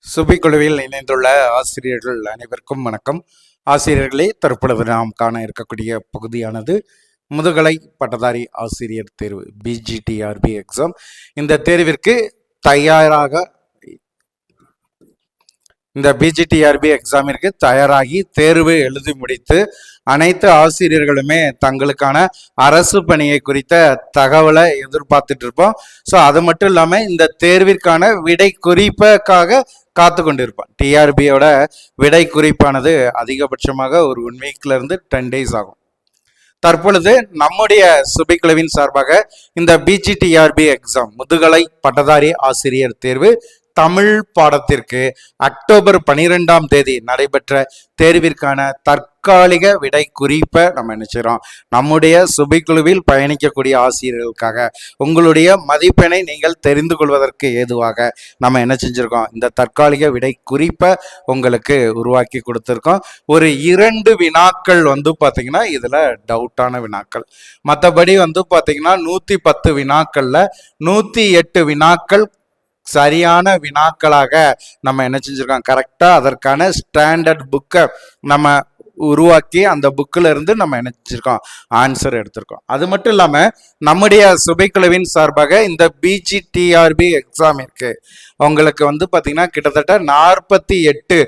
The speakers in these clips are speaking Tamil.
சுபிக்குழுவில் இணைந்துள்ள ஆசிரியர்கள் அனைவருக்கும் வணக்கம். ஆசிரியர்களே, தற்பொழுது நாம் காண இருக்கக்கூடிய பகுதியானது முதுகலை பட்டதாரி ஆசிரியர் தேர்வு பிஜிடிஆர்பி எக்ஸாம். இந்த தேர்விற்கு தயாராக இந்த பிஜிடிஆர்பி எக்ஸாமிற்கு தயாராகி தேர்வு எழுதி முடித்து அனைத்து ஆசிரியர்களுமே தங்களுக்கான அரசு பணியை குறித்த தகவலை எதிர்பார்த்துட்டு இருப்போம். ஸோ அது மட்டும் இல்லாமல் இந்த தேர்விற்கான விடை குறிப்புக்காக காத்து கொண்டிருப்போம். டிஆர்பியோட விடை குறிப்பானது அதிகபட்சமாக ஒரு 1 வீக்ல இருந்து 10 days ஆகும். தற்பொழுது நம்முடைய சுபிக்குழுவின் சார்பாக இந்த பிஜிடிஆர்பி எக்ஸாம் முதுகலை பட்டதாரி ஆசிரியர் தேர்வு தமிழ் பாடத்திற்கு அக்டோபர் 12ஆம் தேதி நடைபெற்ற தேர்விற்கான தற்காலிக விடை குறிப்பை நம்ம நினைச்சிடறோம். நம்முடைய சுபிக்குழுவில் பயணிக்கக்கூடிய ஆசிரியர்களுக்காக உங்களுடைய மதிப்பெண்ணை நீங்கள் தெரிந்து கொள்வதற்கு ஏதுவாக நம்ம என்ன செஞ்சிருக்கோம், இந்த தற்காலிக விடை குறிப்பை உங்களுக்கு உருவாக்கி கொடுத்துருக்கோம். ஒரு 2 வினாக்கள் பார்த்தீங்கன்னா இதில் டவுட்டான வினாக்கள். மற்றபடி பார்த்தீங்கன்னா 110 வினாக்கள்ல 108 வினாக்கள் சரியான வினாக்களாக நம்ம என்ன செஞ்சிருக்கோம், கரெக்டா அதற்கான ஸ்டாண்டர்ட் புக்கை நம்ம உருவாக்கி அந்த புக்கில் இருந்து நம்ம நினைச்சிருக்கோம் ஆன்சர் எடுத்திருக்கோம். அது மட்டும் இல்லாம நம்முடைய சுபைக்குழுவின் சார்பாக இந்த பிஜிடிஆர்பி எக்ஸாமிற்கு உங்களுக்கு பாத்தீங்கன்னா கிட்டத்தட்ட 48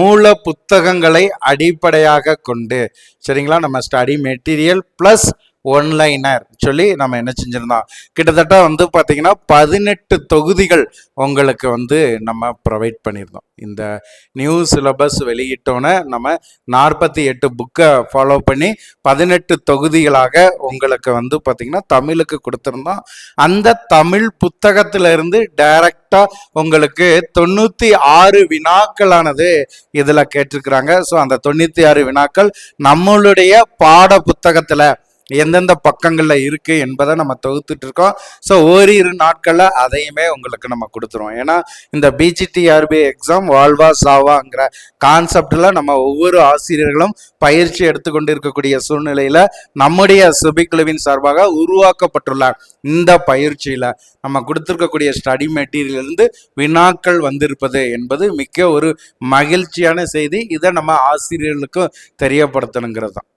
மூல புத்தகங்களை அடிப்படையாக கொண்டு சரிங்களா, நம்ம ஸ்டடி மெட்டீரியல் பிளஸ் ஒன்லைனர் சொல்லி நம்ம என்ன செஞ்சிருந்தோம், கிட்டத்தட்ட பார்த்தீங்கன்னா 18 தொகுதிகள் உங்களுக்கு நம்ம ப்ரொவைட் பண்ணியிருந்தோம். இந்த நியூ சிலபஸ் வெளியிட்டோன்னே நம்ம 48 புக்கை ஃபாலோ பண்ணி 18 தொகுதிகளாக உங்களுக்கு பார்த்தீங்கன்னா தமிழுக்கு கொடுத்துருந்தோம். அந்த தமிழ் புத்தகத்திலிருந்து டைரக்டா உங்களுக்கு 96 வினாக்களானது இதில் கேட்டிருக்கிறாங்க. ஸோ அந்த 96 வினாக்கள் நம்மளுடைய பாட புத்தகத்தில் எந்தெந்த பக்கங்கள்ல இருக்கு என்பதை நம்ம தொகுத்துட்டு இருக்கோம். ஸோ ஓரிரு நாட்கள்ல அதையுமே உங்களுக்கு நம்ம கொடுத்துருவோம். ஏன்னா இந்த பிஜிடிஆர்பி எக்ஸாம் வாழ்வா சாவாங்கிற கான்செப்ட்ல நம்ம ஒவ்வொரு ஆசிரியர்களும் பயிற்சி எடுத்துக்கொண்டு இருக்கக்கூடிய சூழ்நிலையில நம்முடைய சுபிக்குழுவின் சார்பாக உருவாக்கப்பட்டுள்ள இந்த பயிற்சியில நம்ம கொடுத்திருக்கக்கூடிய ஸ்டடி மெட்டீரியல் இருந்து வினாக்கள் வந்திருப்பது என்பது மிக்க ஒரு மகிழ்ச்சியான செய்தி. இதை நம்ம ஆசிரியர்களுக்கும் தெரியப்படுத்தணுங்கிறது தான்.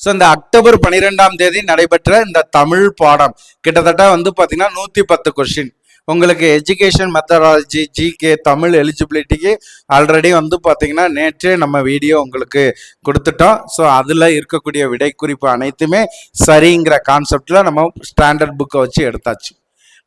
ஸோ இந்த அக்டோபர் 12ஆம் தேதி நடைபெற்ற இந்த தமிழ் பாடம் கிட்டத்தட்ட பார்த்தீங்கன்னா 110 கொஸ்டின் உங்களுக்கு எஜுகேஷன் மெத்தடாலஜி ஜிகே தமிழ் எலிஜிபிலிட்டிக்கு ஆல்ரெடி பார்த்தீங்கன்னா நேற்றே நம்ம வீடியோ உங்களுக்கு கொடுத்துட்டோம். ஸோ அதில் இருக்கக்கூடிய விடை குறிப்பு அனைத்துமே சரிங்கிற கான்செப்டில் நம்ம ஸ்டாண்டர்ட் புக்கை வச்சு எடுத்தாச்சு.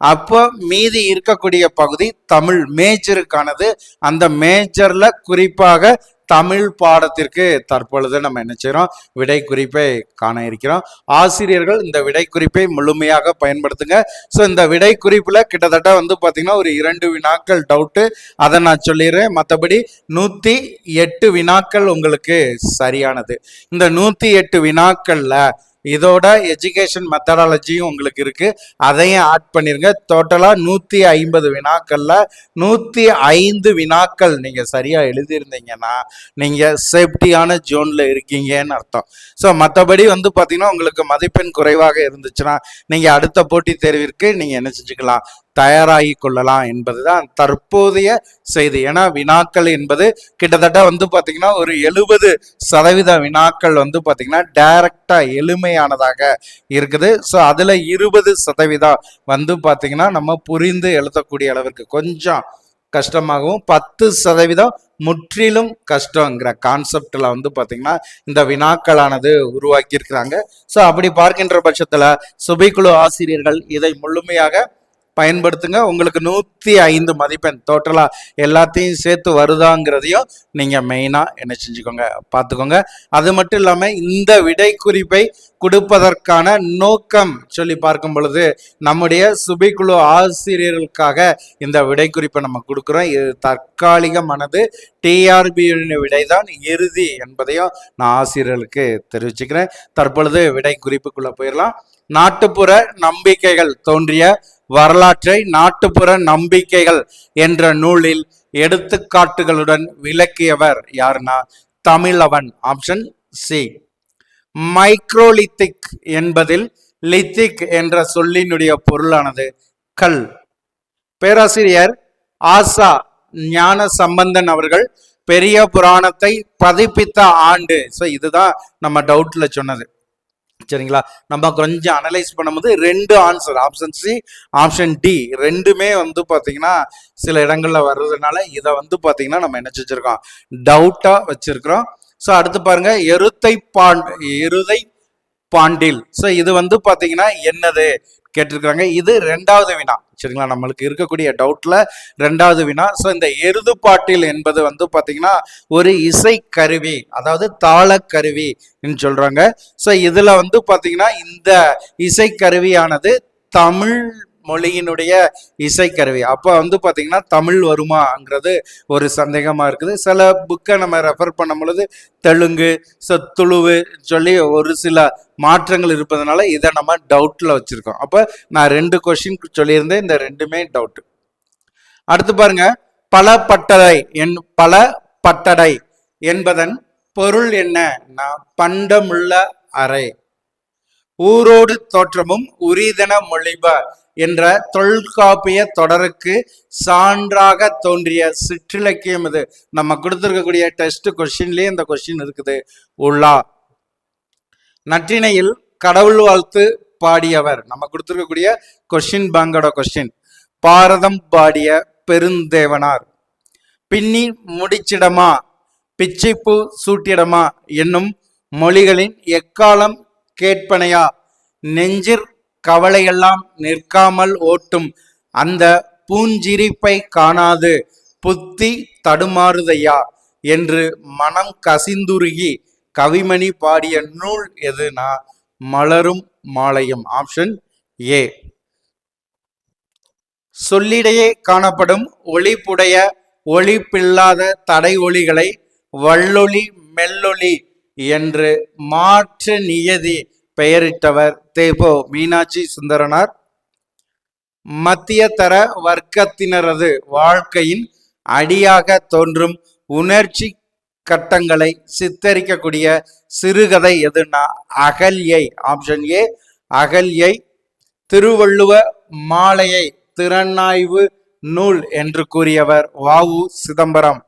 அப்போ மீதி இருக்கக்கூடிய பகுதி தமிழ் மேஜருக்கானது. அந்த மேஜரில் குறிப்பாக தமிழ் பாடத்திற்கு தற்பொழுது நம்ம என்ன செய்கிறோம், விடை குறிப்பை காண இருக்கிறோம். ஆசிரியர்கள் இந்த விடை குறிப்பை முழுமையாக பயன்படுத்துங்க. ஸோ இந்த விடை குறிப்பில் கிட்டத்தட்ட பார்த்தீங்கன்னா ஒரு 2 வினாக்கள் டவுட்டு, அதை நான் சொல்லிடுறேன். மற்றபடி 108 வினாக்கள் உங்களுக்கு சரியானது. இந்த 108 வினாக்களில் இதோட எஜுகேஷன் மெத்தடாலஜியும் உங்களுக்கு இருக்கு, அதையும் ஆட் பண்ணிருங்க. டோட்டலா 150 வினாக்கள்ல 105 வினாக்கள் நீங்க சரியா எழுதியிருந்தீங்கன்னா நீங்க சேஃப்டியான ஜோன்ல இருக்கீங்கன்னு அர்த்தம். ஸோ மற்றபடி பார்த்தீங்கன்னா உங்களுக்கு மதிப்பெண் குறைவாக இருந்துச்சுன்னா நீங்க அடுத்த போட்டித் தேர்விற்கு நீங்க என்ன செஞ்சுக்கலாம், தயாராகி கொள்ளலாம் என்பதுதான் தற்போதைய செய்தி. ஏன்னா வினாக்கள் என்பது கிட்டத்தட்ட பார்த்தீங்கன்னா ஒரு 70% வினாக்கள் பார்த்தீங்கன்னா டைரக்டா எளிமையானதாக இருக்குது. ஸோ அதுல 20% பார்த்தீங்கன்னா நம்ம புரிந்து எழுதக்கூடிய அளவிற்கு கொஞ்சம் கஷ்டமாகவும் 10% முற்றிலும் கஷ்டங்கிற கான்செப்ட்ல பார்த்தீங்கன்னா இந்த வினாக்களானது உருவாக்கி இருக்கிறாங்க. ஸோ அப்படி பார்க்கின்ற பட்சத்துல சுபைக்குழு ஆசிரியர்கள் இதை முழுமையாக பயன்படுத்துங்க. உங்களுக்கு 105 மதிப்பெண் டோட்டலா எல்லாத்தையும் சேர்த்து வருதாங்கிறதையும் நீங்க மெயினா என்ன செஞ்சுக்கோங்க, பார்த்துக்கோங்க. அது மட்டும் இல்லாம இந்த விடை குறிப்பை கொடுப்பதற்கான நோக்கம் சொல்லி பார்க்கும் பொழுது நம்முடைய சுபைக்குழு ஆசிரியர்களுக்காக இந்த விடை குறிப்பை நம்ம கொடுக்குறோம். இது தற்காலிகமானது, டிஆர்பியின் விடைதான் இறுதி என்பதையும் நான் ஆசிரியர்களுக்கு தெரிவிச்சுக்கிறேன். தற்பொழுது விடை குறிப்புக்குள்ள போயிடலாம். நாட்டுப்புற நம்பிக்கைகள் தோன்றிய வரலாற்றை நாட்டுப்புற நம்பிக்கைகள் என்ற நூலில் எடுத்துக்காட்டுகளுடன் விளக்கியவர் யாருன்னா தமிழவன். Option C. மைக்ரோலித்திக் என்பதில் லித்திக் என்ற சொல்லினுடைய பொருளானது கல். பேராசிரியர் ஆசா ஞான சம்பந்தன் அவர்கள் பெரிய புராணத்தை பதிப்பித்த ஆண்டு. ஸோ இதுதான் நம்ம டவுட்ல சொன்னது. சரிங்களா, நம்ம கொஞ்சம் அனலைஸ் பண்ணும்போது 2 answer, option C option D ரெண்டுமே பாத்தீங்கன்னா சில இடங்கள்ல வர்றதுனால இதை பாத்தீங்கன்னா நம்ம என்ன செஞ்சிருக்கோம், டவுட்டா வச்சிருக்கிறோம். ஸோ அடுத்து பாருங்க, எருதை பாண்டில். ஸோ இது பாத்தீங்கன்னா என்னது கேட்டிருக்காங்க. இது 2வது வினா. சரிங்களா, நம்மளுக்கு இருக்கக்கூடிய டவுட்ல 2வது வினா. ஸோ இந்த எருது பாட்டில் என்பது பாத்தீங்கன்னா ஒரு இசை கருவி, அதாவது தாள கருவி சொல்றாங்க. ஸோ இதுல பாத்தீங்கன்னா இந்த இசை கருவியானது தமிழ் மொழியினுடைய இசைக்கருவி. அப்போ பாத்தீங்கன்னா தமிழ் வருமாங்கிறது ஒரு சந்தேகமா இருக்குது. சில புக்கை நம்ம ரெஃபர் பண்ணும் பொழுது தெலுங்கு, துளுவு சொல்லி ஒரு சில மாற்றங்கள் இருப்பதனால இதை நம்ம டவுட்ல வச்சிருக்கோம். அப்ப நான் 2 கொஸ்டின் சொல்லியிருந்தேன், இந்த 2மே டவுட். அடுத்து பாருங்க, பல பட்டடை என்பதன் பொருள் என்ன? பண்டமுள்ள அறை. ஊரோடு தோற்றமும் உரிதன மொழிப என்ற தொல்காப்பிய தொடருக்கு சான்றாக தோன்றிய சிற்றிலக்கியம் இது. நம்ம கொடுத்திருக்கக்கூடிய டெஸ்ட் கொஸ்டின்லயே இந்த கொஸ்டின் இருக்குது. உள்ளா. நற்றிணையில் கடவுள் வாழ்த்து பாடியவர். நம்ம கொடுத்திருக்கக்கூடிய கொஸ்டின் பேங்கோட கொஸ்டின். பாரதம் பாடிய பெருந்தேவனார். பின்னி முடிச்சிடமா பிச்சிப்பூ சூட்டிடமா என்னும் மொழிகளின் எக்காலம் கேட்பனையா நெஞ்சிற் கவலையெல்லாம் நிற்காமல் ஓட்டும் அந்த பூஞ்சிரிப்பை காணாது புத்தி தடுமாறுதையா என்று மனம் கசிந்துருகி கவிமணி பாடிய நூல் எதுனா மலரும் மாலையும். Option A. சொல்லிடையே காணப்படும் ஒளிப்புடைய ஒளிப்பில்லாத தடை ஒளிகளை வல்லொளி மெல்லொளி என்று மாற்று நியதி பெயரிட்டவர் தேபோ மீனாட்சி சுந்தரனார். மத்திய தர வர்க்கத்தினரது வாழ்க்கையின் அடியாக தோன்றும் உணர்ச்சி கட்டங்களை சித்தரிக்கக்கூடிய சிறுகதை எதுனா அகல்யை. Option A Akalyai. திருவள்ளுவ மாலையை திறனாய்வு நூல் என்று கூறியவர் வ.உ. சிதம்பரம்.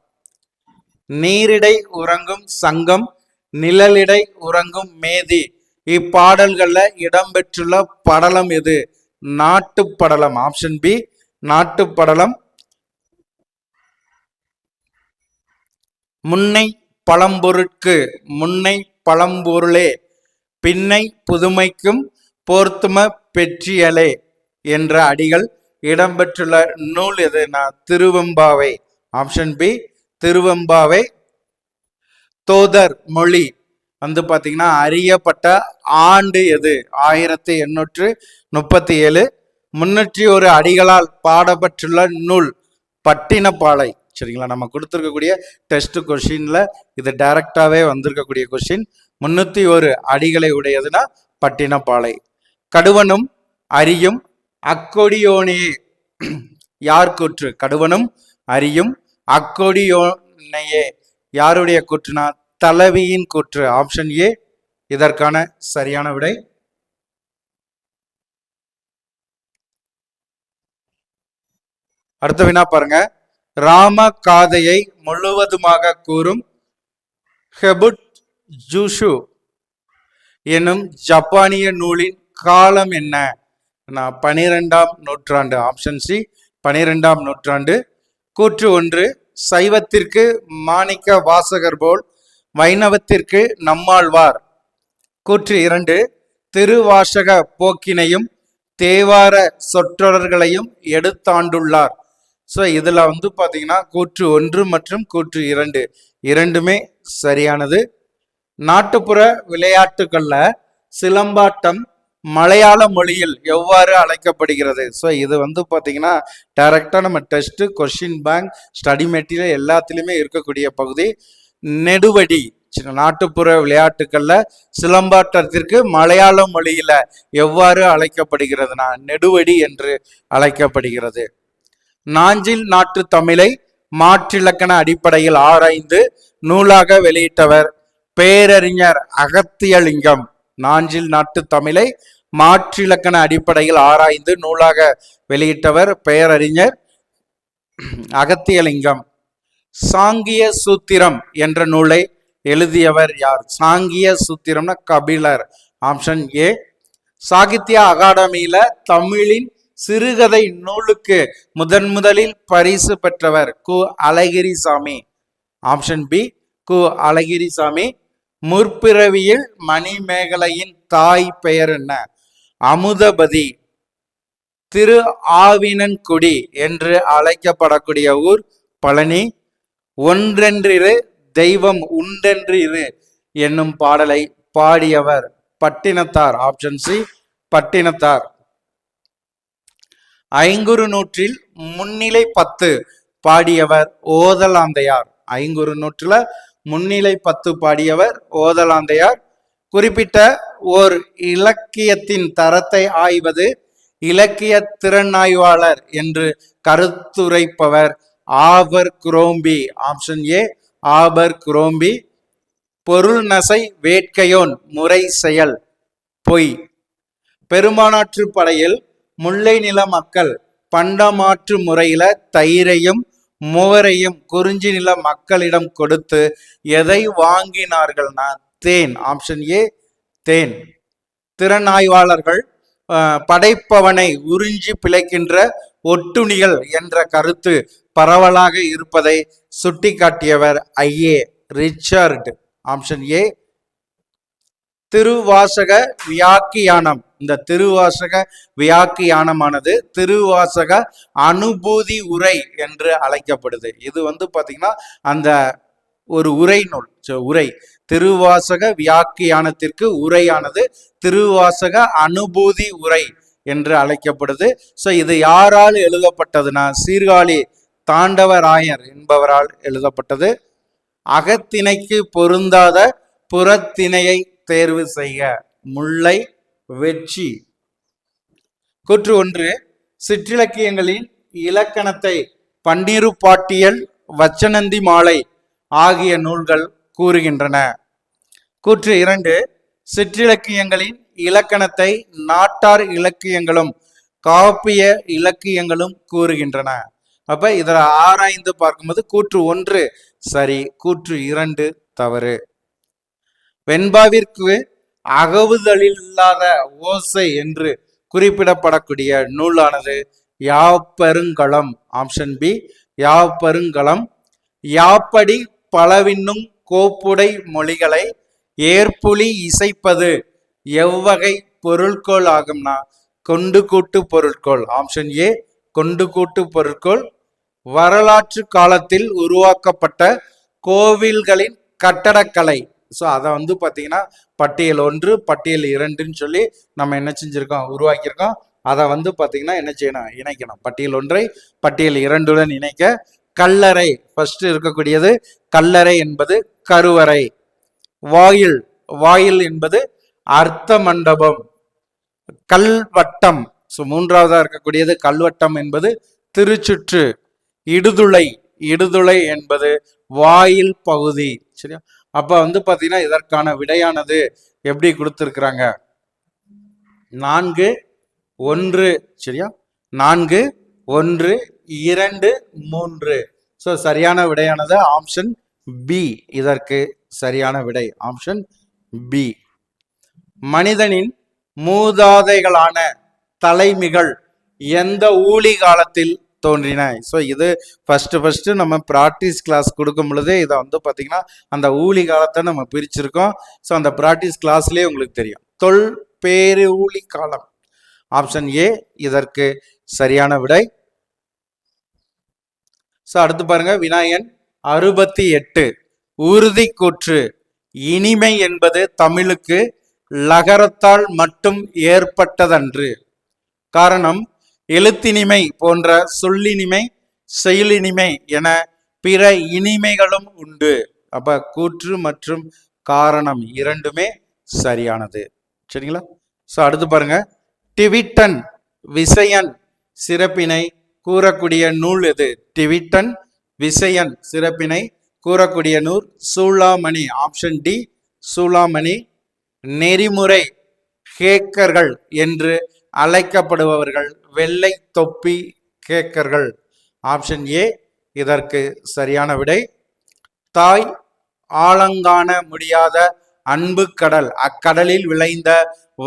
நீரிடை உறங்கும் சங்கம், நிழலிடை உறங்கும் மேதி. இப்பாடல்கள்ல இடம்பெற்றுள்ள படலம் எது? நாட்டுப்படலம். ஆப்ஷன் பி நாட்டுப்படலம். முன்னை பழம்பொருட்கு முன்னை பழம்பொருளே பின்னை புதுமைக்கும் போர்த்தும பெற்றியலே என்ற அடிகள் இடம்பெற்றுள்ள நூல் எதுனா திருவெம்பாவை. Option B Thiruvempavai. தோதர் மொழி பாத்தீங்கன்னா அறியப்பட்ட ஆண்டு எது? 1837. 301 அடிகளால் பாடப்பட்டுள்ள நூல் பட்டினப்பாலை. சரிங்களா, நம்ம கொடுத்துருக்கக்கூடிய டெஸ்ட் கொஸ்டின்ல இது டைரக்டாவே வந்திருக்கக்கூடிய கொஸ்டின். 301 அடிகளை உடையதுன்னா பட்டினப்பாலை. கடுவனும் அரியும் அக்கொடியோனையே யார் கூற்று? கடுவனும் அரியும் அக்கொடியோனையே யாருடைய கூற்றுனா தலைவியின் கூற்று. ஆப்ஷன் ஏ இதற்கான சரியான விடை. அடுத்த வினா பாருங்க. ராம காதையை முழுவதுமாக கூறும் ஹெபுட் ஜூஷு எனும் ஜப்பானிய நூலின் காலம் என்ன? 12ஆம் நூற்றாண்டு. ஆப்ஷன் சி 12ஆம் நூற்றாண்டு. கூற்று 1 சைவத்திற்கு மாணிக்க வாசகர் போல் வைணவத்திற்கு நம்மாழ்வார். கூற்று 2 திருவாசக போக்கினையும் தேவார சொற்றொடர்களையும் எடுத்தாண்டுள்ளார். ஸோ இதுல பாத்தீங்கன்னா கூற்று 1 மற்றும் கூற்று 2 இரண்டுமே சரியானது. நாட்டுப்புற விளையாட்டுகள்ல சிலம்பாட்டம் மலையாள மொழியில் எவ்வாறு அழைக்கப்படுகிறது? ஸோ இது பாத்தீங்கன்னா டைரக்டா நம்ம test question bank study material எல்லாத்திலுமே இருக்கக்கூடிய பகுதி. நெடுவடி. நாட்டுப்புற விளையாட்டுகள்ல சிலம்பாட்டத்திற்கு மலையாள மொழியில எவ்வாறு அழைக்கப்படுகிறதுனா நெடுவடி என்று அழைக்கப்படுகிறது. நாஞ்சில் நாட்டு தமிழை மாற்றிலக்கண அடிப்படையில் ஆராய்ந்து நூலாக வெளியிட்டவர் பேரறிஞர் அகத்தியலிங்கம். நாஞ்சில் நாட்டு தமிழை மாற்றிலக்கண அடிப்படையில் ஆராய்ந்து நூலாக வெளியிட்டவர் பேரறிஞர் அகத்தியலிங்கம். சாங்கிய சூத்திரம் என்ற நூலை எழுதியவர் யார்? சாங்கிய சூத்திரம்னா கபிலர். Option A. சாகித்ய அகாடமியில தமிழின் சிறுகதை நூலுக்கு முதலில் பரிசு பெற்றவர் கு அழகிரிசாமி. ஆப்ஷன் பி கு அழகிரிசாமி. முற்பிறவியில் மணிமேகலையின் தாய் பெயர் என்ன? அமுதபதி. திரு ஆவினன்குடி என்று அழைக்கப்படக்கூடிய ஊர் பழனி. ஒன்றென்றிரு தெய்வம் உண்டென்றிரு என்னும் பாடலை பாடியவர் பட்டினத்தார். Option C Pattinathar. ஐங்குறு நூற்றில் முன்னிலை 10 பாடியவர் ஓதலாந்தையார். ஐங்குறு நூற்றுல முன்னிலை 10 பாடியவர் ஓதலாந்தையார். குறிப்பிட்ட ஓர் இலக்கியத்தின் தரத்தை ஆய்வது இலக்கிய திறனாய்வாளர் என்று கருத்துரைப்பவர் Abercrombie. Option A Abercrombie. பொருள் நசை வேட்கையோன் முறை செயல் பொய். பெருமானாற்று படையில் முல்லை நில மக்கள் பண்டமாற்று முறையில தயிரையும் மோரையும் குறிஞ்சி நில மக்களிடம் கொடுத்து எதை வாங்கினார்கள்னா தேன். ஆப்ஷன் ஏ தேன். திறனாய்வாளர்கள் படைப்பவனை உறிஞ்சி பிழைக்கின்ற ஒட்டுணிகள் என்ற கருத்து பரவலாக இருப்பதை சுட்டிக்காட்டியவர் ஐயே ரிச்சர்ட். Option A. திருவாசக வியாக்கியானம். இந்த திருவாசக வியாக்கியானமானது திருவாசக அனுபூதி உரை என்று அழைக்கப்படுது. இது பாத்தீங்கன்னா அந்த ஒரு உரை நூல். உரை திருவாசக வியாக்கியானத்திற்கு உரையானது திருவாசக அனுபூதி உரை என்று அழைக்கப்படுது. ஸோ இது யாரால் எழுதப்பட்டதுன்னா சீர்காழி தாண்டவராயர் என்பவரால் எழுதப்பட்டது. அகத்திணைக்கு பொருந்தாத புறத்திணையை தேர்வு செய்க. முல்லை வெற்றி. கூற்று 1. சிற்றிலக்கியங்களின் இலக்கணத்தை பன்னிரு பாட்டியல் வச்சனந்தி மாலை ஆகிய நூல்கள் கூறுகின்றன. கூற்று 2. சிற்றிலக்கியங்களின் இலக்கணத்தை நாட்டார் இலக்கியங்களும் காப்பிய இலக்கியங்களும் கூறுகின்றன. அப்ப இதில் ஆராய்ந்து பார்க்கும்போது கூற்று 1 சரி, கூற்று 2 தவறு. வெண்பாவிற்கு அகவுதலில் இல்லாத ஓசை என்று குறிப்பிடப்படக்கூடிய நூலானது யாப்பருங்கலம். Option B Yapparungalam. யாப்படி பலவின்னும் கோப்புடை மொழிகளை ஏற்புலி இசைப்பது எவ்வகை பொருட்கோள் ஆகும்னா கொண்டு கூட்டு பொருட்கோள். ஆப்ஷன் ஏ கொண்டு கூட்டு பொருட்கோள். வரலாற்று காலத்தில் உருவாக்கப்பட்ட கோவில்களின் கட்டடக்கலை. ஸோ அதை பார்த்தீங்கன்னா பட்டியல் 1 பட்டியல் 2ன்னு சொல்லி நம்ம என்ன செஞ்சிருக்கோம், உருவாக்கியிருக்கோம். அதை பார்த்தீங்கன்னா என்ன செய்யணும், இணைக்கணும். பட்டியல் 1 பட்டியல் 2 இணைக்க. கல்லறை ஃபர்ஸ்ட் இருக்கக்கூடியது கல்லறை என்பது கருவறை. வாயில் வாயில் என்பது அர்த்த மண்டபம். கல்வட்டம் ஸோ 3வதா இருக்கக்கூடியது கல்வட்டம் என்பது திருச்சுற்று. இடுதுளை இடுதுளை என்பது வாயில் பகுதி. சரியா? அப்ப பார்த்தீங்கன்னா இதற்கான விடையானது எப்படி கொடுத்திருக்கிறாங்க 4 1. சரியா? 4 1 2 3. ஸோ சரியான விடையானது ஆப்ஷன் பி. இதற்கு சரியான விடை ஆப்ஷன் பி. மனிதனின் மூதாதைகளான தலைமிகள் எந்த ஊழி காலத்தில் தோன்றின? ஸோ இது ஃபர்ஸ்ட் நம்ம ப்ராக்டிஸ் கிளாஸ் கொடுக்கும் பொழுதே இதை பார்த்தீங்கன்னா அந்த ஊழி காலத்தை நம்ம பிரிச்சிருக்கோம். ஸோ அந்த ப்ராக்டிஸ் கிளாஸ்லேயே உங்களுக்கு தெரியும். தொல்பேரு ஊழி காலம். ஆப்ஷன் ஏ இதற்கு சரியான விடை. ஸோ அடுத்து பாருங்க வினாயன் 68. உறுதி கூற்று. இனிமை என்பது தமிழுக்கு லகரத்தால் மட்டும் ஏற்பட்டதன்று. காரணம் எழுத்தினிமை போன்ற சொல்லினிமை செயலினிமை என பிற இனிமைகளும் உண்டு. அப்ப கூற்று மற்றும் காரணம் இரண்டுமே சரியானது. சரிங்களா? ஸோ அடுத்து பாருங்க டிவிட்டன் விசயன் சிறப்பினை கூறக்கூடிய நூல் எது? டிவிட்டன் விசயன் சிறப்பினை கூறக்கூடிய நூல் சூளாமணி. Option D Soolamani. நெறிமுறை கேக்கர்கள் என்று அழைக்கப்படுபவர்கள் வெள்ளை தொப்பி கேக்கர்கள். ஆப்ஷன் ஏ இதற்கு சரியான விடை. தாய் ஆழங்காண முடியாத அன்பு கடல், அக்கடலில் விளைந்த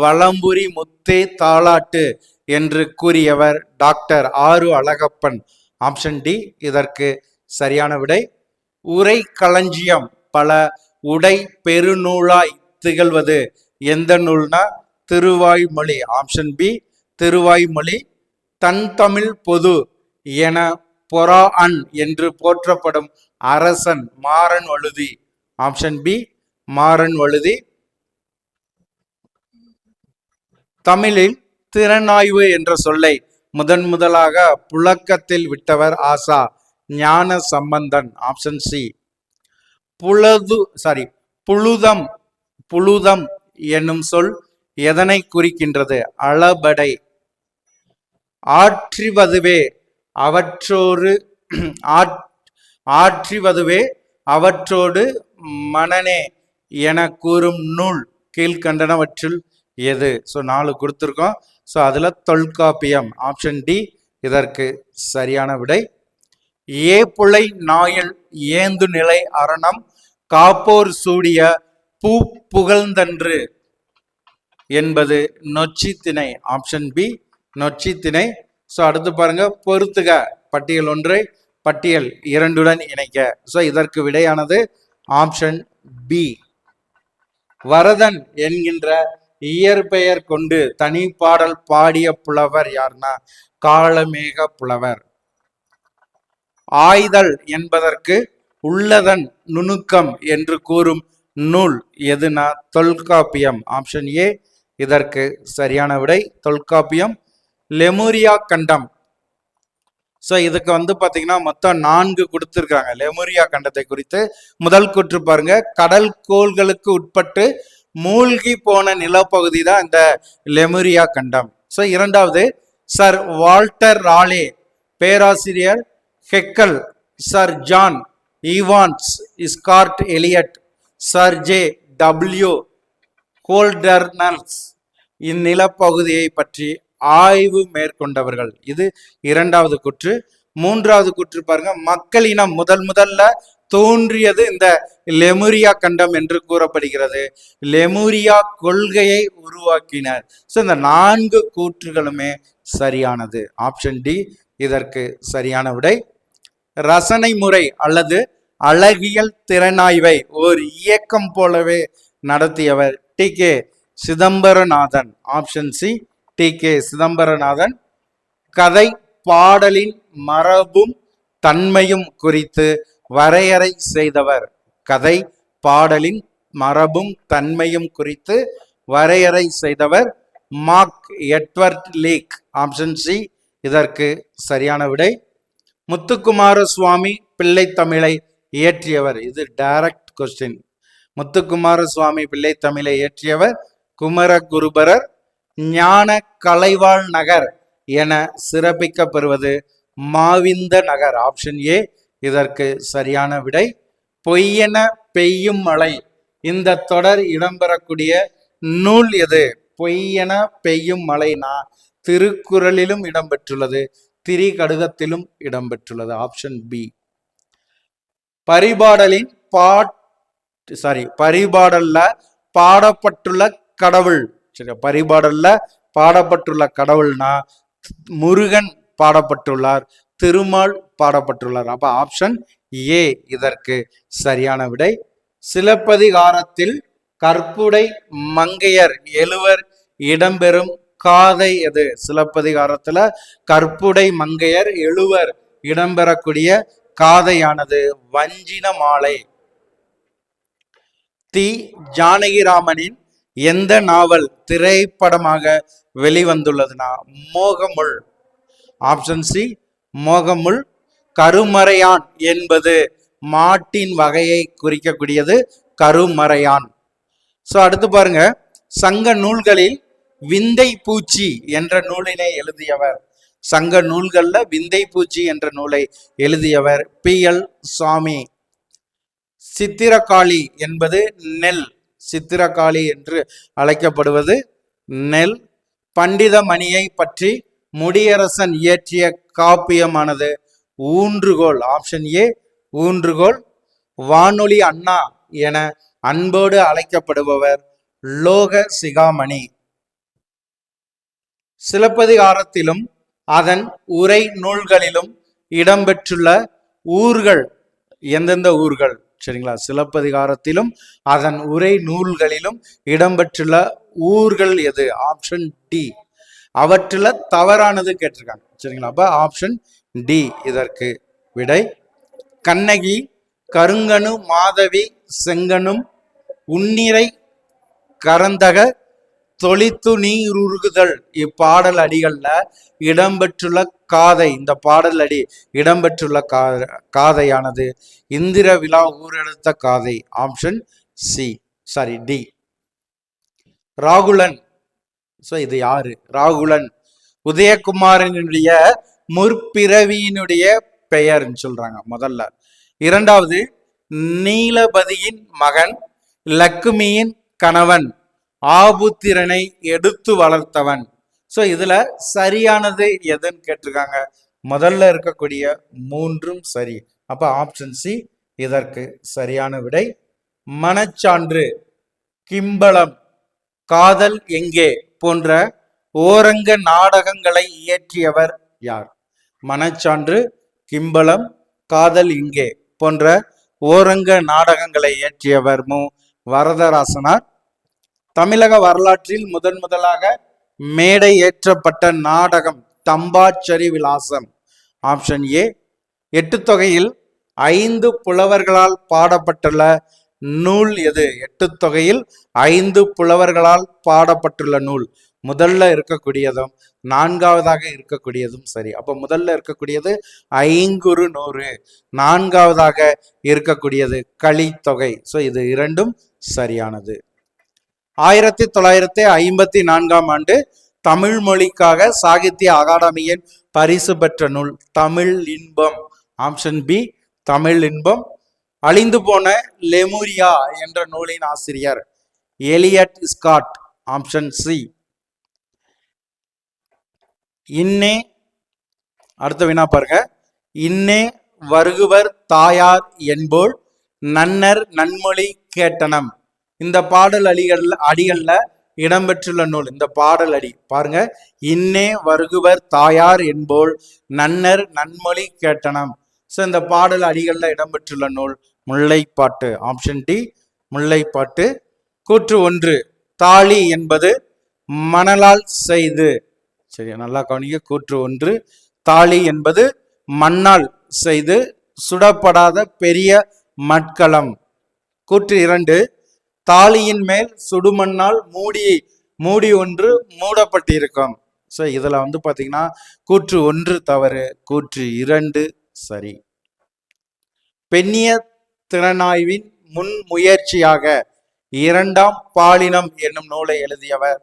வளம்புரி முத்தே தாலாட்டு என்று கூறியவர் டாக்டர் ஆரு அழகப்பன். ஆப்ஷன் டி இதற்கு சரியான விடை. உரை களஞ்சியம் பல உடை பெருநூலாய் திகழ்வது எந்த நூல்னா திருவாய்மொழி. Option B Thiruvaymozhi. தன் தமிழ் பொது என பொறாஅன் என்று போற்றப்படும் அரசன் மாறன் வழுதி. Option B Maran Vazhuthi. தமிழில் திறனாய்வு என்ற சொல்லை முதலாக புழக்கத்தில் விட்டவர் ஆசா ஞான சம்பந்தன். Option C. புழுதம் புழுதம் என்னும் சொல் எதனை குறிக்கின்றது? அளபடை. ஆற்றிவதுவே அவற்றோடு மனனே என கூறும் நூல் கீழ்கண்டனவற்றில் எது? ஸோ 4 கொடுத்துருக்கோம். ஸோ அதில் தொல்காப்பியம். ஆப்ஷன் டி இதற்கு சரியான விடை. ஏப்புளை நாயில் ஏந்து நிலை அரணம் காப்போர் சூடிய பூ புகழ்ந்தன்று என்பது நொச்சி திணை. ஆப்ஷன் பி நொச்சி திணை. ஸோ அடுத்து பாருங்க, பொறுத்துக பட்டியல் 1 பட்டியல் 2 இணைக்க. ஸோ இதற்கு விடையானது ஆப்ஷன் பி. வரதன் என்கின்ற இயற்பெயர் கொண்டு தனி பாடல் பாடிய புலவர் யார்னா காளமேக புலவர். ஆய்தல் என்பதற்கு உள்ளதன் நுணுக்கம் என்று கூறும் நூல் எதுனா தொல்காப்பியம். ஆப்ஷன் ஏ இதற்கு சரியான விடை தொல்காப்பியம். லெமூரியா கண்டம். ஸோ இதுக்கு பார்த்தீங்கன்னா மொத்தம் 4 கொடுத்துருக்காங்க லெமூரியா கண்டத்தை குறித்து. முதல் கூற்று பாருங்க, கடல் கோள்களுக்கு உட்பட்டு மூழ்கி போன நிலப்பகுதி தான் இந்த லெமூரியா கண்டம். ஸோ இரண்டாவது, சர் வால்டர் ராலே, பேராசிரியர் Haeckel, sir John Evans, Scott Elliot, sir J W Holderness இந்நிலப்பகுதியை பற்றி ஆய்வு மேற்கொண்டவர்கள். இது இரண்டாவது கூற்று. மூன்றாவது கூற்று பாருங்க, மக்களினம் முதல்ல தோன்றியது இந்த லெமூரியா கண்டம் என்று கூறப்படுகிறது. லெமூரியா கொள்கையை உருவாக்கினர். ஸோ இந்த 4 கூற்றுகளுமே சரியானது. ஆப்ஷன் டி இதற்கு சரியான விடை. ரசனை முறை அல்லது அழகியல் திறனாய்வை ஒரு இயக்கம் போலவே நடத்தியவர் T K Chidambaranathan. Option C T K Chidambaranathan. கதை பாடலின் மரபும் தன்மையும் குறித்து வரையறை செய்தவர். கதை பாடலின் மரபும் தன்மையும் குறித்து வரையறை செய்தவர் Mark Edward Leach. Option C இதற்கு சரியான விடை. முத்துக்குமார சுவாமி பிள்ளை தமிழை இயற்றியவர். இது டைரக்ட் கொஸ்டின். முத்துக்குமார சுவாமி பிள்ளை தமிழை இயற்றியவர் குமரகுருபரர். ஞான கலைவாழ் நகர் என சிறப்பிக்கப்பெறுவது மாவிந்த நகர். ஆப்ஷன் ஏ இதற்கு சரியான விடை. பொய்யென பெய்யும் மழை இந்த தொடர் இடம்பெறக்கூடிய நூல் எது? பொய்யென பெய்யும் மழைனா திருக்குறளிலும் இடம்பெற்றுள்ளது, திரிகடுகத்திலும் இடம்பெற்றுள்ளது. Option B. பரிபாடல்ல பாடப்பட்டுள்ள கடவுள். சரி, பரிபாடல்ல பாடப்பட்டுள்ள கடவுள்னா முருகன் பாடப்பட்டுள்ளார், திருமால் பாடப்பட்டுள்ளார். அப்ப ஆப்ஷன் ஏ இதற்கு சரியான விடை. சிலப்பதிகாரத்தில் கற்புடை மங்கையர் எழுவர் இடம்பெறும் காதை எது? சிலப்பதிகாரத்துல கற்புடை மங்கையர் எழுவர் இடம்பெறக்கூடிய காதையானது வஞ்சின மாலை. தி ஜானகிராமனின் எந்த நாவல் திரைப்படமாக வெளிவந்துள்ளதுன்னா மோகமுள். Option C Mogamul. கருமறையான் என்பது மாட்டின் வகையை குறிக்கக்கூடியது கருமறையான். ஸோ அடுத்து பாருங்க, சங்க நூல்களில் விந்தை பூச்சி என்ற நூலினை எழுதியவர். சங்க நூல்கள்ல விந்தை பூச்சி என்ற நூலை எழுதியவர் பி.எல். சாமி. சித்திரக்காளி என்பது நெல். சித்திரக்காளி என்று அழைக்கப்படுவது நெல். பண்டித மணியை பற்றி முடியரசன் இயற்றிய காப்பியமானது ஊன்றுகோல். Option A ஊன்றுகோல். வானொலி அண்ணா என அன்போடு அழைக்கப்படுபவர் லோக சிகாமணி. சிலப்பதிகாரத்திலும் அதன் உரை நூல்களிலும் இடம்பெற்றுள்ள ஊர்கள் எந்தெந்த ஊர்கள்? சரிங்களா, சிலப்பதிகாரத்திலும் அதன் உரை நூல்களிலும் இடம்பெற்றுள்ள ஊர்கள் எது? Option D. அவற்றில் தவறானது கேட்டிருக்காங்க. சரிங்களா, அப்ப ஆப்ஷன் டி இதற்கு விடை. கண்ணகி, கருங்கனு, மாதவி, செங்கனும், உன்னிரை, கரந்தக, தொளித்து நீருருகுதல் இப்பாடல் அடிகள்ல இடம்பெற்றுள்ள காதை, இந்த பாடல் அடி இடம்பெற்றுள்ள காதையானது இந்திர விழா ஊரெடுத்த காதை. Option C, sorry D. Rahulan. இது யாரு? ராகுலன் உதயகுமாரனுடைய முற்பிறவியினுடைய பெயர்ன்னு சொல்றாங்க முதல்ல. இரண்டாவது, நீலபதியின் மகன், லக்குமியின் கணவன், ஆபுத்திரனை எடுத்து வளர்த்தவன். இதுல சரியானது எதுன்னு கேட்டிருக்காங்க. முதல்ல இருக்கக்கூடிய மூன்றும் சரி. அப்ப ஆப்ஷன் சி இதற்கு சரியான விடை. மனச்சான்று, கிம்பளம், காதல் எங்கே போன்ற ஓரங்க நாடகங்களை இயற்றியவர் யார்? மனச்சான்று, கிம்பளம், காதல் இங்கே போன்ற ஓரங்க நாடகங்களை இயற்றியவர் மு வரதராசனார். தமிழக வரலாற்றில் முதலாக மேடை ஏற்றப்பட்ட நாடகம் தம்பாச்சரி விலாசம். Option A. எட்டுத்தொகையில் 5 புலவர்களால் பாடப்பட்டுள்ள நூல் எது? எட்டுத்தொகையில் 5 புலவர்களால் பாடப்பட்டுள்ள நூல். முதல்ல இருக்கக்கூடியதும் நான்காவதாக இருக்கக்கூடியதும் சரி. அப்ப முதல்ல இருக்கக்கூடியது ஐங்குறு நூறு, நான்காவதாக இருக்கக்கூடியது கலித்தொகை. இது இரண்டும் சரியானது. 1954 ஆண்டு தமிழ் மொழிக்காக சாகித்ய அகாடமியின் பரிசு பெற்ற நூல் தமிழ் இன்பம். ஆப்ஷன் பி தமிழ் இன்பம். அழிந்து போன லெமுரியா என்ற நூலின் ஆசிரியர் எலியட் ஸ்காட். Option C. இன்னே, அடுத்த வினா பாருங்க. இன்னே வருகுவர் தாயார் என்போல் நன்னர் நன்மொழி கேட்டனம். இந்த பாடல் அடிகள்ல இடம்பெற்றுள்ள நூல். இந்த பாடல் அடி பாருங்க. இன்னே வருகுவர் தாயார் என்போல் நன்னர் நன்மொழி கேட்டனம். இந்த பாடல் அடிகள்ல இடம்பெற்றுள்ள நூல் முல்லைப்பாட்டு. ஆப்ஷன் டி முல்லைப்பாட்டு. கூற்று 1, தாலி என்பது மணலால் செய்து. சரி, நல்லா கவனிங்க. கூற்று 1, தாலி என்பது மண்ணால் செய்து சுடப்படாத பெரிய மட்கலம். கூற்று 2, தாலியின் மேல் சுடுமண்ணால் மூடி ஒன்று மூடப்பட்டிருக்கும். இதுல பாத்தீங்கன்னா கூற்று 1 தவறு, கூற்று 2 சரி. பெண்ணிய திறனாய்வின் முன் முயற்சியாக 2ஆம் பாலினம் என்னும் நூலை எழுதியவர்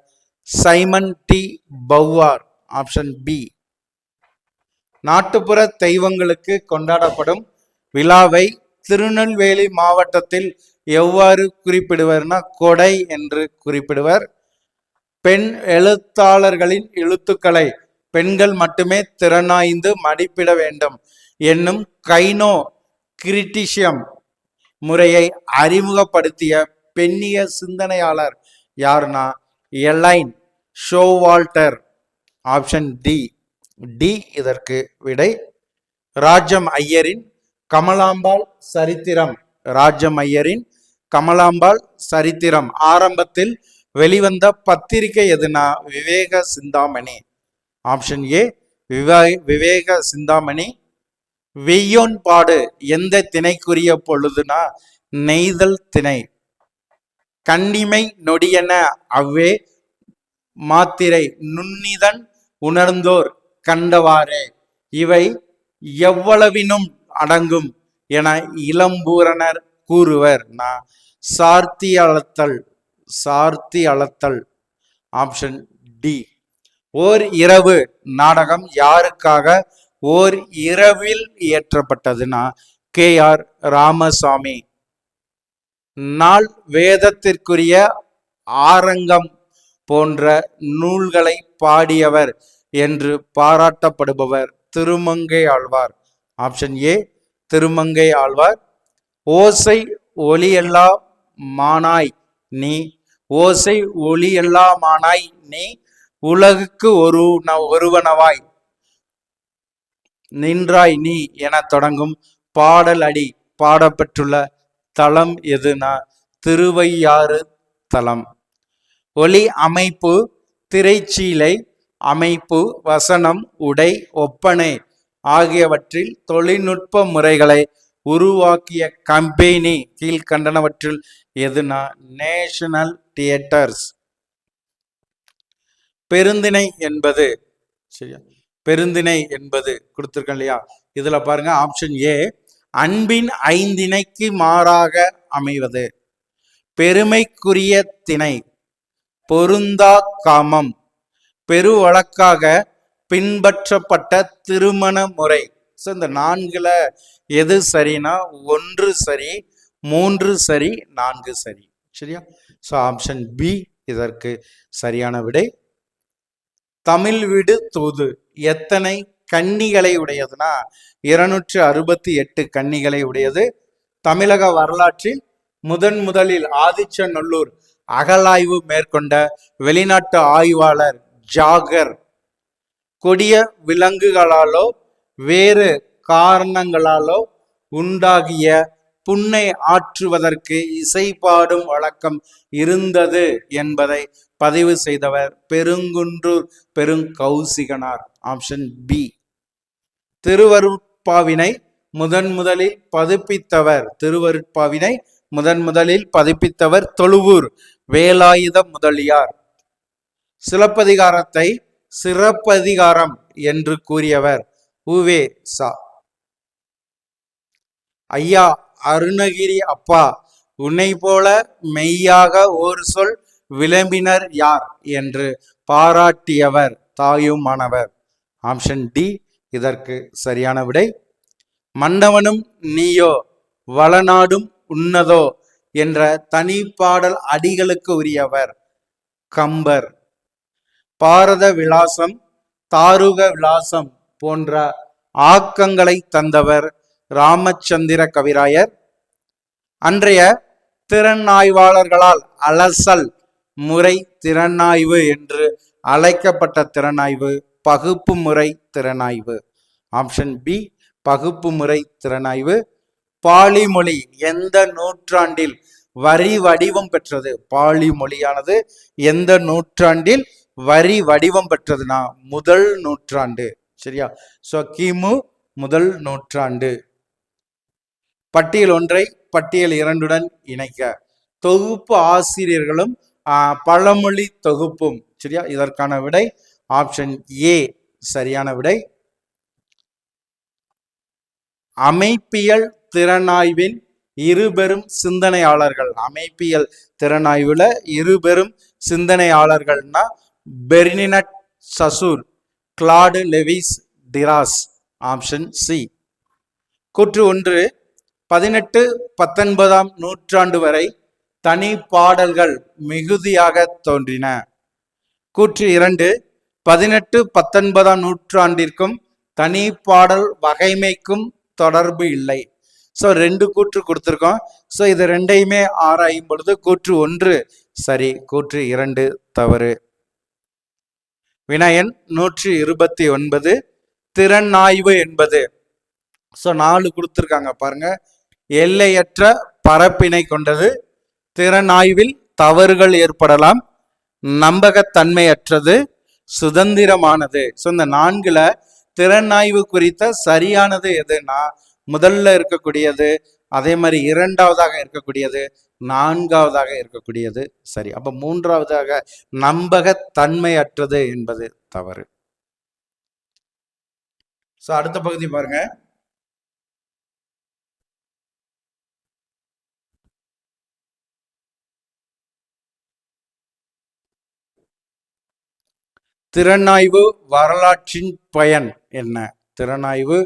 Simone de Beauvoir. Option B. நாட்டுப்புற தெய்வங்களுக்கு கொண்டாடப்படும் விழாவை திருநெல்வேலி மாவட்டத்தில் எவ்வாறு குறிப்பிடுவர்னா கொடை என்று குறிப்பிடுவர். பெண் எழுத்தாளர்களின் எழுத்துக்களை பெண்கள் மட்டுமே திறனாய்ந்து மதிப்பிட வேண்டும் என்னும் கைனோ கிரிட்டிஷியம் முறையை அறிமுகப்படுத்திய பெண்ணிய சிந்தனையாளர் யாருன்னா எலைன் ஷோவால்டர். ஆப்ஷன் டி இதற்கு விடை. ராஜம் ஐயரின் கமலாம்பாள் சரித்திரம். ராஜம் ஐயரின் கமலாம்பாள் சரித்திரம் ஆரம்பத்தில் வெளிவந்த பத்திரிகை எதுனா விவேக சிந்தாமணி. ஆப்ஷன் ஏ விவேக சிந்தாமணி. வெய்யோன் பாடு எந்த திணைக்குரிய பொழுதுனா நெய்தல் திணை. கண்ணிமை நொடியென அவ்வே மாத்திரை நுண்ணிதன் உணர்ந்தோர் கண்டவாறே இவை எவ்வளவினும் அடங்கும் என இளம்பூரணர் கூறுவர். சார்த்தி அளத்தல். Option D. ஓர் இரவு நாடகம் யாருக்காக ஓர் இரவில் இயற்றப்பட்டதுன்னா KR ராமசாமி. நாள் வேதத்திற்குரிய ஆரங்கம் போன்ற நூல்களை பாடியவர் என்று பாராட்டப்படுபவர் திருமங்கை ஆழ்வார். Option A Thirumangai Azhwar. ஓசை ஒளியல்லா மானாய் நீ, ஓசை ஒளியல்லா மானாய் நீ, உலகுக்கு ஒருவனவாய் நின்றாய் நீ என தொடங்கும் பாடல் அடி பாடப்பெற்றுள்ள தலம் எதுனா திருவையாறு தலம். ஒலி அமைப்பு, திரைச்சீலை அமைப்பு, வசனம், உடை, ஒப்பனை ஆகியவற்றில் தொழில்நுட்ப முறைகளை உருவாக்கிய கம்பெனி கீழ்கண்டனவற்றில் எதுனா நேஷனல் தியேட்டர்ஸ். பெருந்திணை என்பது சரியா, பெருந்திணை என்பது கொடுத்திருக்கேன் இல்லையா, இதுல பாருங்க ஆப்ஷன் ஏ அன்பின் ஐந்திணைக்கு மாறாக அமைவது. பெருமைக்குரிய திணை, பொருந்தா காமம், பெருவழக்காக பின்பற்றப்பட்ட திருமண முறை. ஸோ இந்த நான்குல எது சரினா 1 சரி, 3 சரி, 4 சரி. சரியா? ஸோ ஆப்ஷன் பி இதற்கு சரியான விடை. தமிழ் விடு தூது எத்தனை கன்னிகளை உடையதுனா 268 கன்னிகளை உடையது. தமிழக வரலாற்றில் முதலில் ஆதிச்சநல்லூர் அகழாய்வு மேற்கொண்ட வெளிநாட்டு ஆய்வாளர் ஜாகர் கொடிய விலங்குகளாலோ வேறு காரணங்களாலோ உண்டாகிய புண்ணை ஆற்றுவதற்கு இசைப்பாடும் வழக்கம் இருந்தது என்பதை பதிவு செய்தவர் பெருங்குன்றூர் பெருங்கௌசிகனார். Option B. திருவருட்பாவினை முதலில் பதிப்பித்தவர், திருவருட்பாவினை முதலில் பதிப்பித்தவர் தொழுவூர் வேலாயுத முதலியார். சிலப்பதிகாரத்தை சிறப்பதிகாரம் என்று கூறியவர் உவே சா. ஐயா அருணகிரி அப்பா, உன்னை போல மெய்யாக ஒரு சொல் விளம்பினர் யார் என்று பாராட்டியவர் தாயுமானவர். ஆப்ஷன் டி இதற்கு சரியான விடை. மன்னவனும் நீயோ வளநாடும் உன்னதோ என்ற தனி பாடல் அடிகளுக்கு உரியவர் கம்பர். பாரத விலாசம், தாருக விலாசம் போன்ற ஆக்கங்களை தந்தவர் ராமச்சந்திர கவிராயர். அன்றைய திறனாய்வாளர்களால் அலசல் முறை திறனாய்வு என்று அழைக்கப்பட்ட திறனாய்வு பகுப்பு முறை திறனாய்வு. ஆப்ஷன் பி பகுப்பு முறை திறனாய்வு. பாலி மொழி எந்த நூற்றாண்டில் வரி வடிவம் பெற்றது? பாலி மொழியானது எந்த நூற்றாண்டில் வரி வடிவம் பெற்றதுனா முதல் நூற்றாண்டு. சரியா? சோ கிமு முதல் நூற்றாண்டு. பட்டியல் 1 பட்டியல் 2 இணைக்க. தொகுப்பு ஆசிரியர்களும் பழமொழி தொகுப்பும். சரியா? இதற்கான விடை ஆப்ஷன் ஏ சரியான விடை. அமைப்பியல் திறனாய்வில் இருபெரும் சிந்தனையாளர்கள். அமைப்பியல் திறனாய்வுல இருபெரும் சிந்தனையாளர்கள்னா Ferdinand Saussure, Claude Levi Strauss. Option C. கூற்று 1 18-19 நூற்றாண்டு வரை தனி பாடல்கள் மிகுதியாக தோன்றின. கூற்று 2 18-19 நூற்றாண்டிற்கும் தனி பாடல் வகைமைக்கும் தொடர்பு இல்லை. ஸோ 2 கூற்று கொடுத்துருக்கோம். ஸோ இது ரெண்டையுமே ஆராயும் பொழுது கூற்று 1 சரி, கூற்று 2 தவறு. வினயன் 129 திறனாய்வு என்பது. ஸோ 4 கொடுத்துருக்காங்க பாருங்க. எல்லையற்ற பரப்பினை கொண்டது, திறனாய்வில் தவறுகள் ஏற்படலாம், நம்பகத்தன்மையற்றது, சுதந்திரமானது. ஸோ இந்த 4ல திறனாய்வு குறித்த சரியானது எதுனா முதல்ல இருக்கக்கூடியது, அதே மாதிரி 2வதாக இருக்கக்கூடியது, 4வதாக இருக்கக்கூடியது சரி. அப்ப 3வதாக நம்பகத்தன்மையற்றது என்பது தவறு. ஸோ அடுத்த பகுதி பாருங்க. திறனாய்வு வரலாற்றின் பயன் என்ன? திறனாய்வு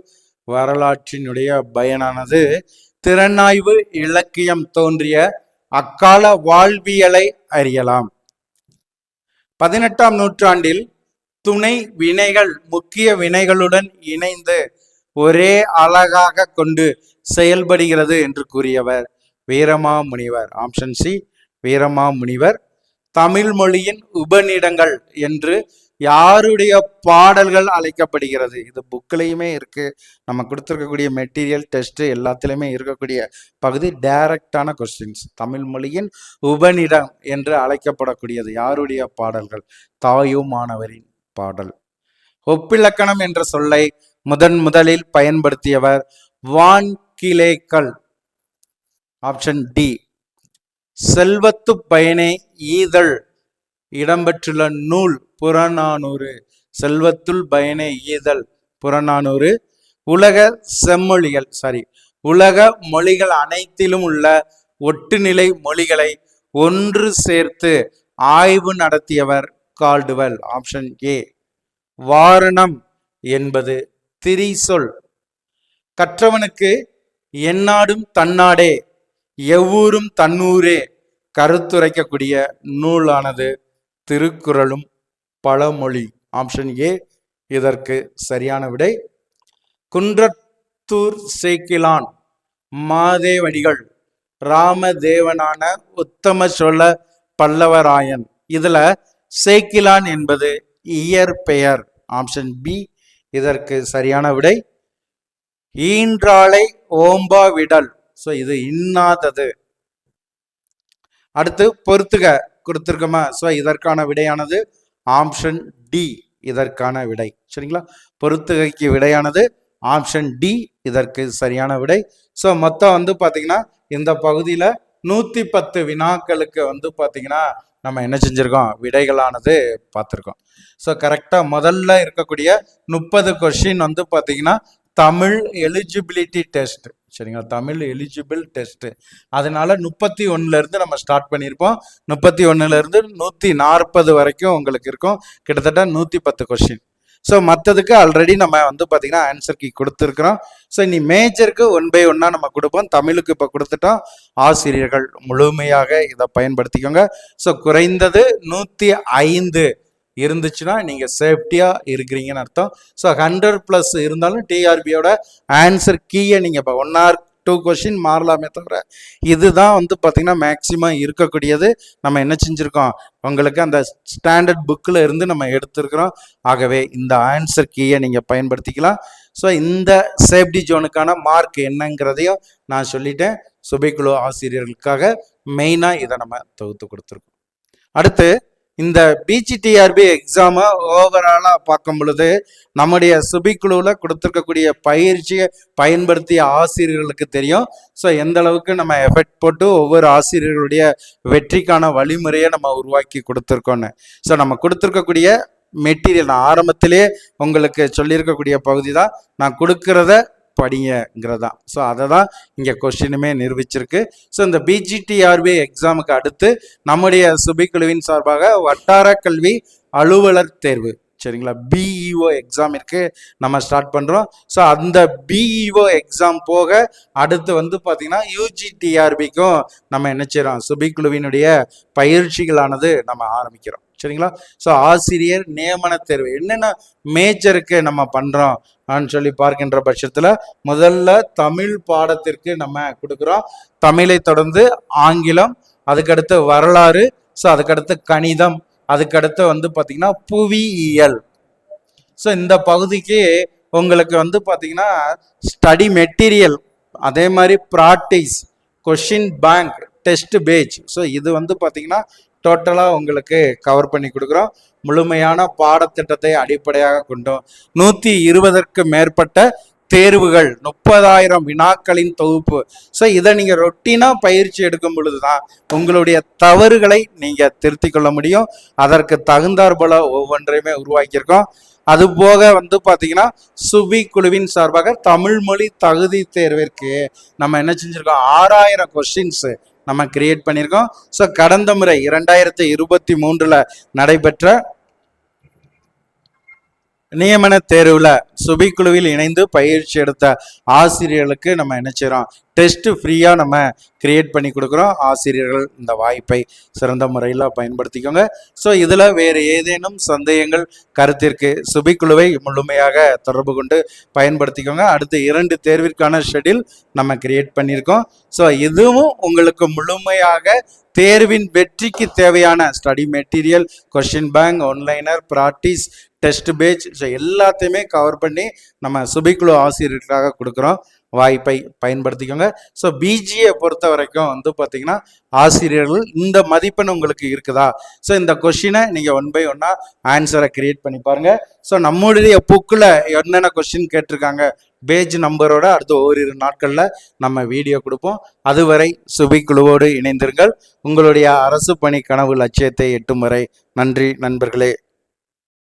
வரலாற்றினுடைய பயனானது திறனாய்வு இலக்கியம் தோன்றிய அக்கால வாழ்வியலை அறியலாம். 18ஆம் நூற்றாண்டில் துணை வினைகள் முக்கிய வினைகளுடன் இணைந்து ஒரே அழகாக கொண்டு செயல்படுகிறது என்று கூறியவர் வீரமாமுனிவர். Option C Veeramamunivar. தமிழ் மொழியின் உபநிடங்கள் என்று யாருடைய பாடல்கள் அழைக்கப்படுகிறது? இது புக்லையுமே இருக்கு, நம்ம கொடுத்துருக்கக்கூடிய மெட்டீரியல் டெஸ்ட் எல்லாத்திலுமே இருக்கக்கூடிய பகுதி. டைரக்டான கொஸ்டின்ஸ். தமிழ் மொழியின் உபநிடம் என்று அழைக்கப்படக்கூடியது யாருடைய பாடல்கள்? தாயுமானவரின் பாடல். ஒப்பிலக்கணம் என்ற சொல்லை முதலில் பயன்படுத்தியவர் வான்கிளேக்கள். Option D. செல்வத்து பயனே ஈதல் இடம்பெற்றுள்ள நூல் புறநானூறு. செல்வத்துள் பயனே ஈதல் புறநானூறு. உலக செம்மொழிகள் உலக மொழிகள் அனைத்திலும் உள்ள ஒட்டுநிலை மொழிகளை ஒன்று சேர்த்து ஆய்வு நடத்தியவர் கால்டுவெல். Option A. வாரணம் என்பது திரிசொல். கற்றவனுக்கு எந்நாடும் தன்னாடே எவ்வூரும் தன்னூரே கருத்துரைக்கக்கூடிய நூலானது திருக்குறளும் பழமொழி. ஆப்ஷன் ஏ இதற்கு சரியான விடை. குன்றத்தூர் சேக்கிலான் மாதேவடிகள் ராமதேவனான உத்தம சோழ பல்லவராயன். இதுல சேக்கிலான் என்பது இயற்பெயர். ஆப்ஷன் பி இதற்கு சரியான விடை. ஈன்றாளை ஓம்பா விடல். இது இன்னாதது. அடுத்து பொறுத்துக கொடுத்திருக்கோமா? இதற்கான விடையானது ஆப்ஷன் டி இதற்கான விடை. சரிங்களா? பொறுத்துகைக்கு விடையானது ஆப்ஷன் டி இதற்கு சரியான விடை. மொத்தம் பாத்தீங்கன்னா இந்த பகுதியில 110 வினாக்களுக்கு பாத்தீங்கன்னா நம்ம என்ன செஞ்சிருக்கோம்? விடைகளானது பார்த்துருக்கோம். கரெக்டா முதல்ல இருக்கக்கூடிய 30 கொஸ்டின் பாத்தீங்கன்னா தமிழ் எலிஜிபிலிட்டி டெஸ்ட். சரிங்களா? Tamil eligible test. அதனால 31ல இருந்து நம்ம ஸ்டார்ட் பண்ணியிருப்போம். 31ல இருந்து 140 வரைக்கும் உங்களுக்கு இருக்கும். கிட்டத்தட்ட 110 கொஸ்டின். மற்றதுக்கு ஆல்ரெடி நம்ம பார்த்தீங்கன்னா ஆன்சர் கீ கொடுத்துருக்குறோம். இனி மேஜருக்கு 1 by 1 நம்ம கொடுப்போம். தமிழுக்கு இப்போ கொடுத்துட்டோம். ஆசிரியர்கள் முழுமையாக இதை பயன்படுத்திக்கோங்க. குறைந்தது 105 இருந்துச்சுன்னா நீங்க சேஃப்டியா இருக்கிறீங்கன்னு அர்த்தம். 100+ இருந்தாலும் டிஆர்பியோட ஆன்சர் கீயை நீங்க இப்போ 1 or 2 கொஸ்டின் மாறலாமே தவிர இதுதான் பார்த்தீங்கன்னா மேக்சிமம் இருக்கக்கூடியது. நம்ம என்ன செஞ்சிருக்கோம்? உங்களுக்கு அந்த ஸ்டாண்டர்ட் புக்கில் இருந்து நம்ம எடுத்திருக்கிறோம். ஆகவே இந்த ஆன்சர் கீயை நீங்க பயன்படுத்திக்கலாம். இந்த சேஃப்டி ஜோனுக்கான மார்க் என்னங்கிறதையும் நான் சொல்லிட்டேன். சுபைக்குழு ஆசிரியர்களுக்காக மெயினாக இதை நம்ம தொகுத்து கொடுத்துருக்கோம். அடுத்து இந்த பிஜிடிஆர்பி எக்ஸாமை ஓவராலாக பார்க்கும் பொழுது நம்முடைய சுபிக்குழுவில் கொடுத்துருக்கக்கூடிய பயிற்சியை பயன்படுத்திய ஆசிரியர்களுக்கு தெரியும். எந்த அளவுக்கு நம்ம எஃபெக்ட் போட்டு ஒவ்வொரு ஆசிரியர்களுடைய வெற்றிக்கான வழிமுறையை நம்ம உருவாக்கி கொடுத்துருக்கோன்னு. நம்ம கொடுத்துருக்கக்கூடிய மெட்டீரியல் நான் ஆரம்பத்திலே உங்களுக்கு சொல்லியிருக்கக்கூடிய பகுதி தான் நான் கொடுக்கறத படிங்கிறதா. அதை தான் இங்கே கொஸ்டினுமே நிரூபிச்சிருக்கு. இந்த பிஜிடிஆர்பி எக்ஸாமுக்கு அடுத்து நம்முடைய சுபிக்குழுவின் சார்பாக வட்டார கல்வி அலுவலர் தேர்வு. சரிங்களா? பிஇஓ எக்ஸாம் இருக்கு, நம்ம ஸ்டார்ட் பண்றோம். அந்த பிஇஓ எக்ஸாம் போக அடுத்து பார்த்தீங்கன்னா யூஜிடிஆர்பிக்கும் நம்ம என்ன செய்யறோம்? சுபிக்குழுவினுடைய பயிற்சிகளானது நம்ம ஆரம்பிக்கிறோம். சரிங்களா? ஆசிரியர் நியமன தேர்வு என்னென்ன மேஜருக்கு நம்ம பண்றோம் சொல்லி பார்க்கின்ற பட்சத்துல முதல்ல தமிழ் பாடத்திற்கு நம்ம கொடுக்குறோம். தமிழை தொடர்ந்து ஆங்கிலம், அதுக்கடுத்து வரலாறு, அதுக்கடுத்து கணிதம், அதுக்கடுத்து பார்த்தீங்கன்னா புவியியல். இந்த பகுதிக்கு உங்களுக்கு பார்த்தீங்கன்னா ஸ்டடி மெட்டீரியல், அதே மாதிரி practice, question bank, test page. இது பார்த்தீங்கன்னா டோட்டலாக உங்களுக்கு கவர் பண்ணி கொடுக்குறோம். முழுமையான பாடத்திட்டத்தை அடிப்படையாக கொண்டோம். 120க்கு மேற்பட்ட தேர்வுகள், 30,000 வினாக்களின் தொகுப்பு. இதை நீங்கள் ரொட்டீனாக பயிற்சி எடுக்கும் பொழுதுதான் உங்களுடைய தவறுகளை நீங்கள் திருத்திக் கொள்ள முடியும். அதற்கு தகுந்தாற் போல ஒவ்வொன்றையுமே உருவாக்கியிருக்கோம். அது போக பார்த்தீங்கன்னா சுபி குழுவின் சார்பாக தமிழ் மொழி தகுதி தேர்விற்கு நம்ம என்ன செஞ்சிருக்கோம்? 6000 கொஸ்டின்ஸ் நம்ம கிரியேட் பண்ணியிருக்கோம். கடந்த முறை 2023 நடைபெற்ற நியமன தேர்வுல சுபிக்குழுவில் இணைந்து பயிற்சி எடுத்த ஆசிரியர்களுக்கு நம்ம என்ன செய்றோம், டெஸ்ட் ஃப்ரீயா நம்ம கிரியேட் பண்ணி கொடுக்குறோம். ஆசிரியர்கள் இந்த வாய்ப்பை சிறந்த முறையில் பயன்படுத்திக்கோங்க. ஸோ இதில் வேறு ஏதேனும் சந்தேகங்கள் கருத்திற்கு சுபிக்குழுவை முழுமையாக தொடர்பு கொண்டு பயன்படுத்திக்கோங்க. அடுத்து 2 தேர்விற்கான ஷெட்யூல் நம்ம கிரியேட் பண்ணியிருக்கோம். ஸோ இதுவும் உங்களுக்கு முழுமையாக தேர்வின் வெற்றிக்கு தேவையான study material, question bank, one-liner, practice, test page, so எல்லாத்தையுமே கவர் பண்ணி நம்ம சுபிக்குழு ஆசிரியர்களுக்காக கொடுக்குறோம். வாய்ப்பை பயன்படுத்திக்கோங்க. ஸோ பிஜியை பொறுத்த வரைக்கும் வந்து பார்த்தீங்கன்னா ஆசிரியர்கள் இந்த மதிப்பெண் உங்களுக்கு இருக்குதா, ஸோ இந்த கொஷினை நீங்கள் 1 by 1 ஆன்சரை கிரியேட் பண்ணி பாருங்க. ஸோ நம்முடைய புக்கில் என்னென்ன கொஸ்டின் கேட்டிருக்காங்க பேஜ் நம்பரோட அடுத்து ஓரிரு நாட்களில் நம்ம வீடியோ கொடுப்போம். அதுவரை சுபிக்குழுவோடு இணைந்திருங்கள். உங்களுடைய அரசு பணி கனவு லட்சியத்தை எட்டும் வரை. நன்றி நண்பர்களே.